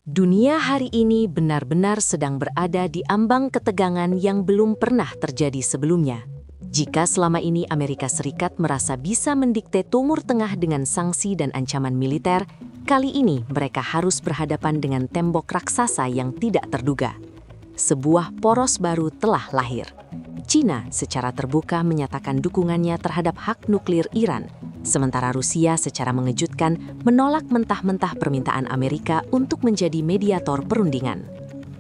Dunia hari ini benar-benar sedang berada di ambang ketegangan yang belum pernah terjadi sebelumnya. Jika selama ini Amerika Serikat merasa bisa mendikte Timur Tengah dengan sanksi dan ancaman militer, kali ini mereka harus berhadapan dengan tembok raksasa yang tidak terduga. Sebuah poros baru telah lahir. China secara terbuka menyatakan dukungannya terhadap hak nuklir Iran, sementara Rusia secara mengejutkan menolak mentah-mentah permintaan Amerika untuk menjadi mediator perundingan.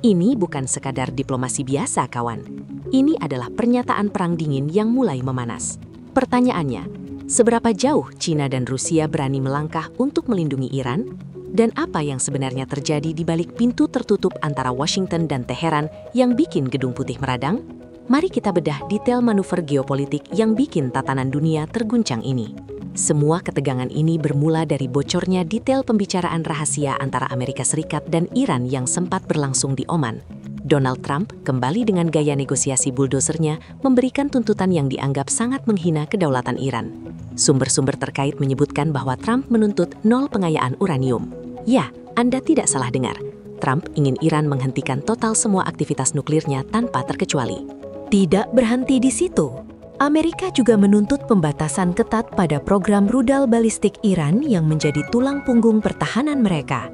Ini bukan sekadar diplomasi biasa, kawan. Ini adalah pernyataan perang dingin yang mulai memanas. Pertanyaannya, seberapa jauh China dan Rusia berani melangkah untuk melindungi Iran? Dan apa yang sebenarnya terjadi di balik pintu tertutup antara Washington dan Teheran yang bikin Gedung Putih meradang? Mari kita bedah detail manuver geopolitik yang bikin tatanan dunia terguncang ini. Semua ketegangan ini bermula dari bocornya detail pembicaraan rahasia antara Amerika Serikat dan Iran yang sempat berlangsung di Oman. Donald Trump kembali dengan gaya negosiasi buldozernya memberikan tuntutan yang dianggap sangat menghina kedaulatan Iran. Sumber-sumber terkait menyebutkan bahwa Trump menuntut nol pengayaan uranium. Ya, Anda tidak salah dengar. Trump ingin Iran menghentikan total semua aktivitas nuklirnya tanpa terkecuali. Tidak berhenti di situ. Amerika juga menuntut pembatasan ketat pada program rudal balistik Iran yang menjadi tulang punggung pertahanan mereka,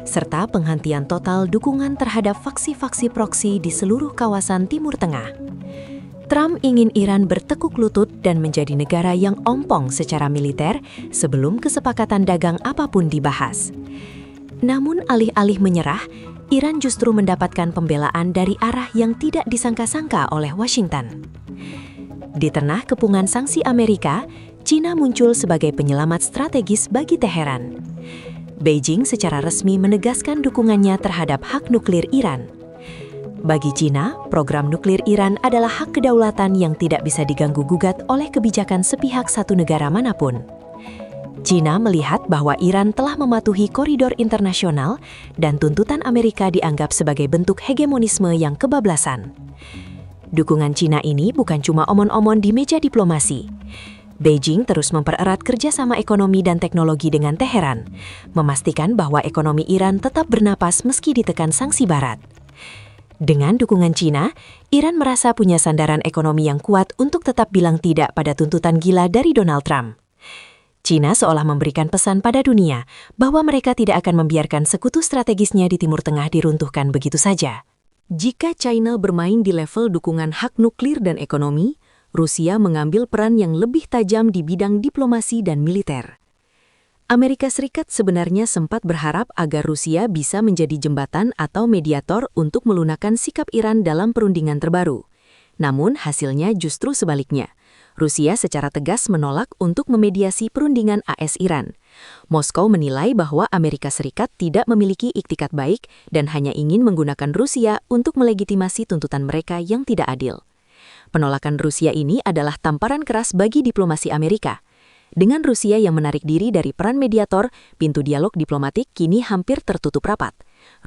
serta penghentian total dukungan terhadap faksi-faksi proksi di seluruh kawasan Timur Tengah. Trump ingin Iran bertekuk lutut dan menjadi negara yang ompong secara militer sebelum kesepakatan dagang apapun dibahas. Namun alih-alih menyerah, Iran justru mendapatkan pembelaan dari arah yang tidak disangka-sangka oleh Washington. Di tengah kepungan sanksi Amerika, China muncul sebagai penyelamat strategis bagi Teheran. Beijing secara resmi menegaskan dukungannya terhadap hak nuklir Iran. Bagi China, program nuklir Iran adalah hak kedaulatan yang tidak bisa diganggu-gugat oleh kebijakan sepihak satu negara manapun. China melihat bahwa Iran telah mematuhi koridor internasional dan tuntutan Amerika dianggap sebagai bentuk hegemonisme yang kebablasan. Dukungan China ini bukan cuma omon-omon di meja diplomasi. Beijing terus mempererat kerjasama ekonomi dan teknologi dengan Teheran, memastikan bahwa ekonomi Iran tetap bernapas meski ditekan sanksi Barat. Dengan dukungan China, Iran merasa punya sandaran ekonomi yang kuat untuk tetap bilang tidak pada tuntutan gila dari Donald Trump. China seolah memberikan pesan pada dunia bahwa mereka tidak akan membiarkan sekutu strategisnya di Timur Tengah diruntuhkan begitu saja. Jika China bermain di level dukungan hak nuklir dan ekonomi, Rusia mengambil peran yang lebih tajam di bidang diplomasi dan militer. Amerika Serikat sebenarnya sempat berharap agar Rusia bisa menjadi jembatan atau mediator untuk melunakkan sikap Iran dalam perundingan terbaru. Namun hasilnya justru sebaliknya. Rusia secara tegas menolak untuk memediasi perundingan AS-Iran. Moskow menilai bahwa Amerika Serikat tidak memiliki iktikat baik dan hanya ingin menggunakan Rusia untuk melegitimasi tuntutan mereka yang tidak adil. Penolakan Rusia ini adalah tamparan keras bagi diplomasi Amerika. Dengan Rusia yang menarik diri dari peran mediator, pintu dialog diplomatik kini hampir tertutup rapat.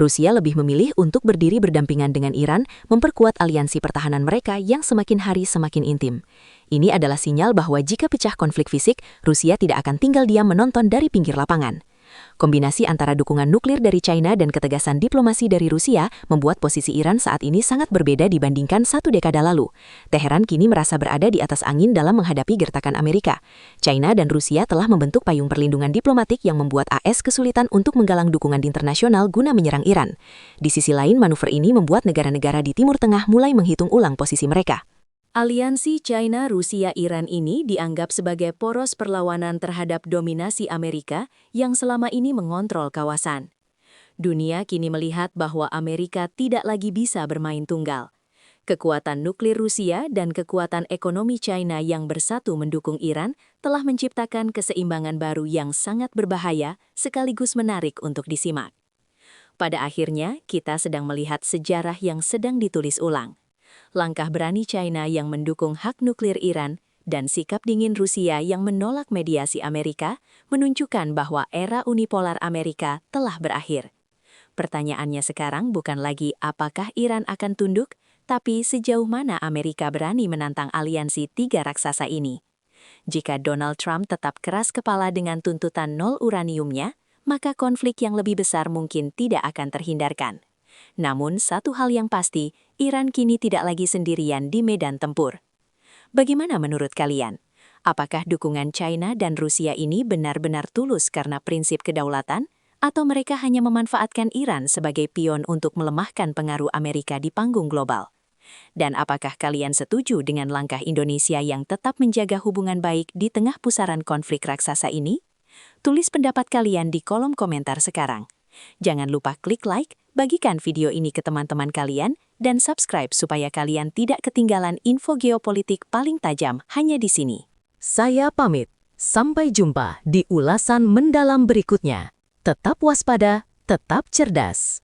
Rusia lebih memilih untuk berdiri berdampingan dengan Iran, memperkuat aliansi pertahanan mereka yang semakin hari semakin intim. Ini adalah sinyal bahwa jika pecah konflik fisik, Rusia tidak akan tinggal diam menonton dari pinggir lapangan. Kombinasi antara dukungan nuklir dari China dan ketegasan diplomasi dari Rusia membuat posisi Iran saat ini sangat berbeda dibandingkan satu dekade lalu. Teheran kini merasa berada di atas angin dalam menghadapi gertakan Amerika. China dan Rusia telah membentuk payung perlindungan diplomatik yang membuat AS kesulitan untuk menggalang dukungan internasional guna menyerang Iran. Di sisi lain, manuver ini membuat negara-negara di Timur Tengah mulai menghitung ulang posisi mereka. Aliansi China-Rusia-Iran ini dianggap sebagai poros perlawanan terhadap dominasi Amerika yang selama ini mengontrol kawasan. Dunia kini melihat bahwa Amerika tidak lagi bisa bermain tunggal. Kekuatan nuklir Rusia dan kekuatan ekonomi China yang bersatu mendukung Iran telah menciptakan keseimbangan baru yang sangat berbahaya sekaligus menarik untuk disimak. Pada akhirnya, kita sedang melihat sejarah yang sedang ditulis ulang. Langkah berani China yang mendukung hak nuklir Iran dan sikap dingin Rusia yang menolak mediasi Amerika menunjukkan bahwa era unipolar Amerika telah berakhir. Pertanyaannya sekarang bukan lagi apakah Iran akan tunduk, tapi sejauh mana Amerika berani menantang aliansi tiga raksasa ini. Jika Donald Trump tetap keras kepala dengan tuntutan nol uraniumnya, maka konflik yang lebih besar mungkin tidak akan terhindarkan. Namun, satu hal yang pasti, Iran kini tidak lagi sendirian di medan tempur. Bagaimana menurut kalian? Apakah dukungan China dan Rusia ini benar-benar tulus karena prinsip kedaulatan? Atau mereka hanya memanfaatkan Iran sebagai pion untuk melemahkan pengaruh Amerika di panggung global? Dan apakah kalian setuju dengan langkah Indonesia yang tetap menjaga hubungan baik di tengah pusaran konflik raksasa ini? Tulis pendapat kalian di kolom komentar sekarang. Jangan lupa klik like, bagikan video ini ke teman-teman kalian, dan subscribe supaya kalian tidak ketinggalan info geopolitik paling tajam hanya di sini. Saya pamit. Sampai jumpa di ulasan mendalam berikutnya. Tetap waspada, tetap cerdas.